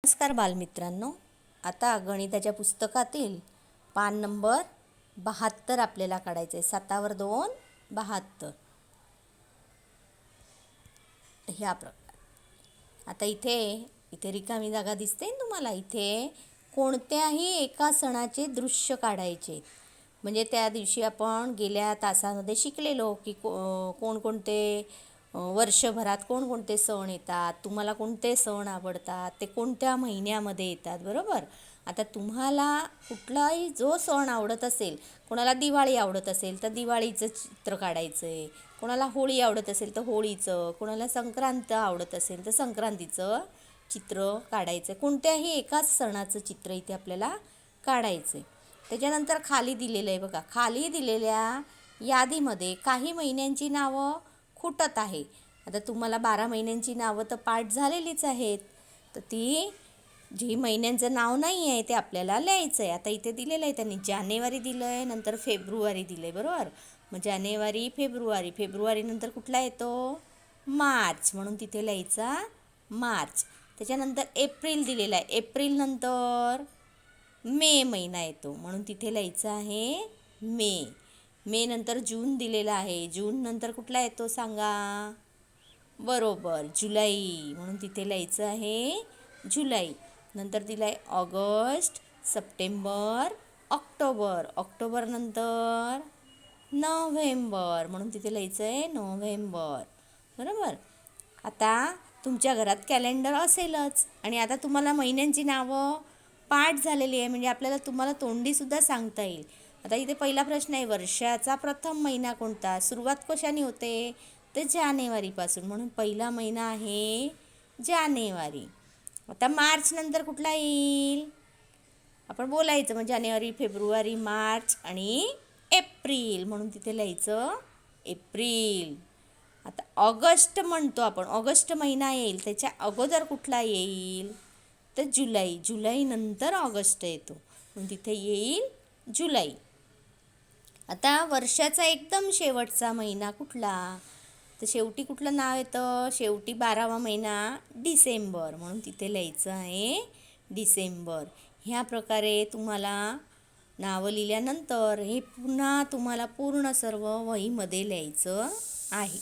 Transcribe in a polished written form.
नमस्कार बालमित्रांनो, आता गणिताच्या पुस्तकातील पान नंबर 72 आपल्याला काढायचं आहे. 7 वर 2 72 ह्या प्रकार. आता इथे रिकामी जागा दिसते ना तुम्हाला. इथे कोणत्याही एका सणाचे दृश्य काढायचे. म्हणजे त्या दिवशी आपण गेल्या तासामध्ये शिकलेलो की कोणकोणते वर्षभरात कोणकोणते सण येतात, तुम्हाला कोणते सण आवडतात, ते कोणत्या महिन्यामध्ये येतात, बरोबर. आता तुम्हाला कुठलाही जो सण आवडत असेल, कोणाला दिवाळी आवडत असेल तर दिवाळीचं चित्र काढायचं आहे, कोणाला होळी आवडत असेल तर होळीचं, कोणाला संक्रांत आवडत असेल तर संक्रांतीचं चित्र काढायचं. कोणत्याही एकाच सणाचं चित्र इथे आपल्याला काढायचं आहे. त्याच्यानंतर खाली दिलेलं आहे बघा, खाली दिलेल्या यादीमध्ये काही महिन्यांची नावं खुटत आहे. आता तुम्हाला 12 महिन्यांची नावं तर पाठ झालेलीच आहेत, तर ती जी महिन्यांचं नाव नाही आहे ते आपल्याला लिहायचं आहे. आता इथे दिलेलं आहे त्यांनी, जानेवारी दिलं आहे, नंतर फेब्रुवारी दिलं आहे, बरोबर. मग जानेवारी फेब्रुवारी नंतर कुठला येतो? मार्च, म्हणून तिथे लिहायचा मार्च. त्याच्यानंतर एप्रिल दिलेला आहे, एप्रिल नंतर मे महिना येतो, म्हणून तिथे लिहायचं आहे मे नंतर जून दिलेला आहे, जून नंतर कुठला येतो सांगा? बरोबर, जुलै, म्हणून तिथे लिहायचं आहे जुलै. नंतर दिलं आहे ऑगस्ट, सप्टेंबर, ऑक्टोबर नंतर नोव्हेंबर, म्हणून तिथे लिहायचं आहे नोव्हेंबर, बरोबर. आता तुमच्या घरात कॅलेंडर असेलच आणि आता तुम्हाला महिन्यांची नावं पाठ झालेली आहे, म्हणजे तुम्हाला तोंडीसुद्धा सांगता येईल. आता इथे पहिला प्रश्न आहे, वर्षाचा प्रथम महिना कोणता? सुरुवात कशाने होते? तर जानेवारीपासून, म्हणून पहिला महिना आहे जानेवारी. आता मार्च नंतर कुठला येईल? आपण बोलायचं, मग जानेवारी, फेब्रुवारी, मार्च आणि एप्रिल, म्हणून तिथे लिहायचं एप्रिल. आता ऑगस्ट म्हणतो आपण, ऑगस्ट महिना येईल, त्याच्या अगोदर कुठला येईल? तर जुलै नंतर ऑगस्ट येतो, म्हणून तिथे येईल जुलै. आता वर्षाचा एकदम शेवटचा महिना कुठला? तर शेवटी कुठलं नाव येतं? शेवटी 12वा महिना डिसेंबर, म्हणून तिथे लिहायचं आहे डिसेंबर. ह्या प्रकारे तुम्हाला नावं लिहिल्यानंतर हे पुन्हा तुम्हाला पूर्ण सर्व वहीमध्ये लिहायचं आहे.